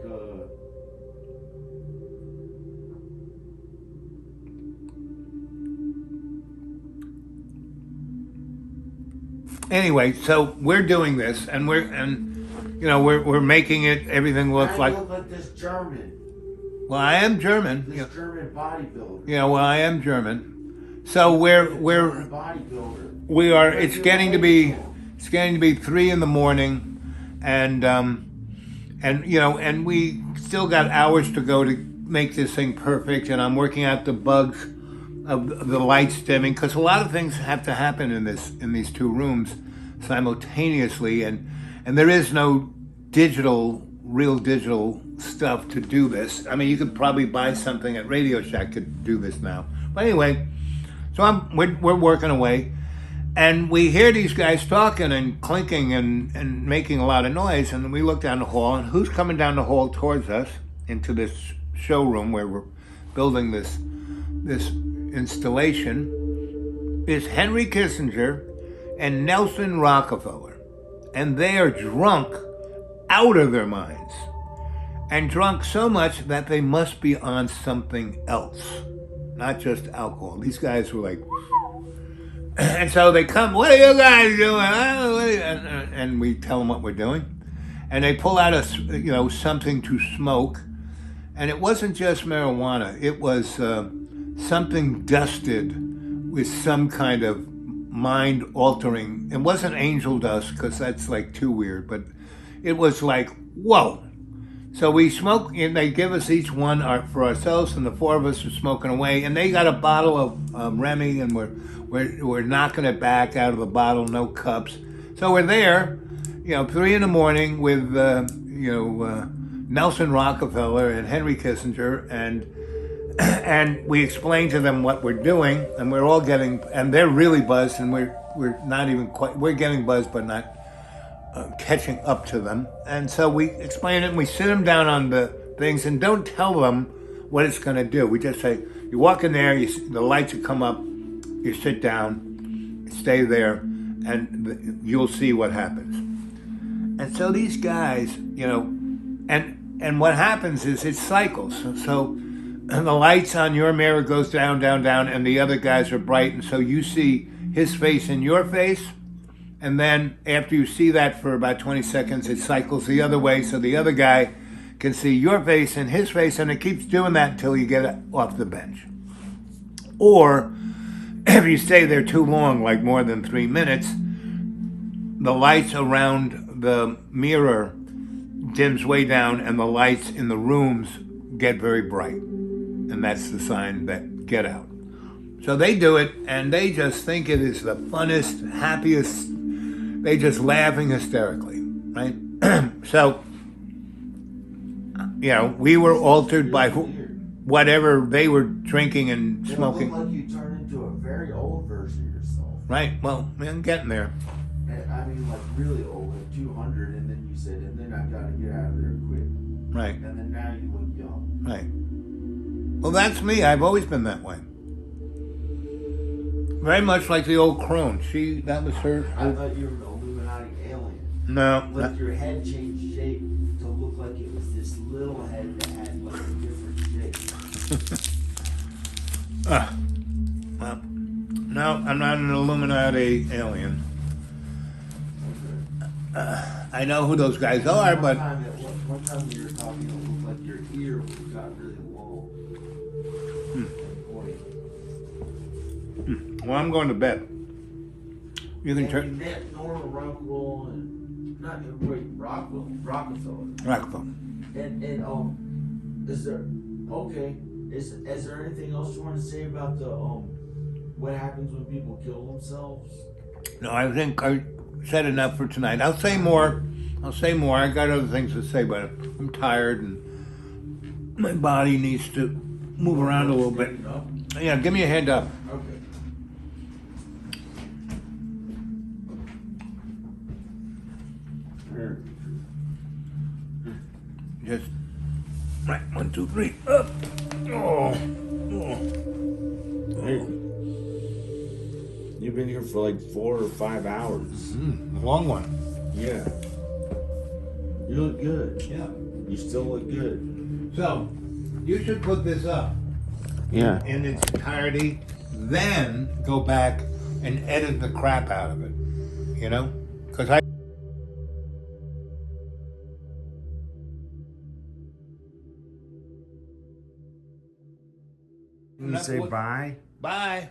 Anyway, so we're doing this, and we're making it. Everything looks now like. You look like this German. Well, I am German. This German bodybuilder. Well, I am German. So we're bodybuilder. we are. It's getting to be 3 a.m, and we still got hours to go to make this thing perfect. And I'm working out the bugs of the lights dimming, because a lot of things have to happen in these two rooms simultaneously, and there is no real digital stuff to do this. I mean, you could probably buy something at Radio Shack to do this now. But anyway, so we're working away. And we hear these guys talking and clinking and making a lot of noise, and we look down the hall, and who's coming down the hall towards us into this showroom where we're building this installation is Henry Kissinger and Nelson Rockefeller. And they are drunk out of their minds, and drunk so much that they must be on something else, not just alcohol. These guys were like... And so they come, what are you guys doing? And we tell them what we're doing. And they pull out something to smoke. And it wasn't just marijuana. It was something dusted with some kind of mind-altering. It wasn't angel dust, because that's like too weird. But it was like, whoa. So we smoke, and they give us each one for ourselves, and the four of us are smoking away. And they got a bottle of Remy, and we're knocking it back out of the bottle, no cups. So we're there, 3 a.m. with Nelson Rockefeller and Henry Kissinger, and we explain to them what we're doing, and we're all and they're really buzzed, and we're not even quite. We're getting buzzed, but not catching up to them. And so we explain it, and we sit them down on the things, and don't tell them what it's going to do. We just say, you walk in there, the lights will come up, you sit down, stay there, and you'll see what happens. And so these guys, and what happens is it cycles. So and the lights on your mirror goes down, down, down, and the other guys are bright, and so you see his face in your face, and then after you see that for about 20 seconds, it cycles the other way, so the other guy can see your face and his face, and it keeps doing that until you get off the bench. Or if you stay there too long, like more than 3 minutes, the lights around the mirror dims way down, and the lights in the rooms get very bright. And that's the sign that get out. So they do it, and they just think it is the funnest, happiest. They just laughing hysterically, right? So, you know, we were altered by Really weird. whatever they were drinking and It'll look smoking. like you turn into a very old version of yourself. Right. Well, I'm getting there. And, I mean, like really old, like 200, and then you said, and then I gotta get out of there quick. Right. And then now you look young. Right. Well, that's me. I've always been that way. Very much like the old crone. That was her. I thought you were an Illuminati alien. No. Like your head changed shape to look like it was this little head that had like a different shape. Well, no, I'm not an Illuminati alien. I know who those guys are, but One time we were talking, it looked like your ear got really long. well, I'm going to bed. You can And turn you met Norma Rockwell and not wait, Rockefeller. Rockefeller. And is there okay? Is there anything else you want to say about the what happens when people kill themselves? No, I think I said enough for tonight. I'll say more. I got other things to say, but I'm tired and my body needs to move around a little bit. Yeah, give me a hand up. Okay. Just right, 1, 2, 3, up. Oh. Hey. You've been here for like 4 or 5 hours. A long one. Yeah. You look good. Yeah. You still look good. So, you should put this up Yeah. in its entirety, then go back and edit the crap out of it. You know? Because I. You say bye? Bye.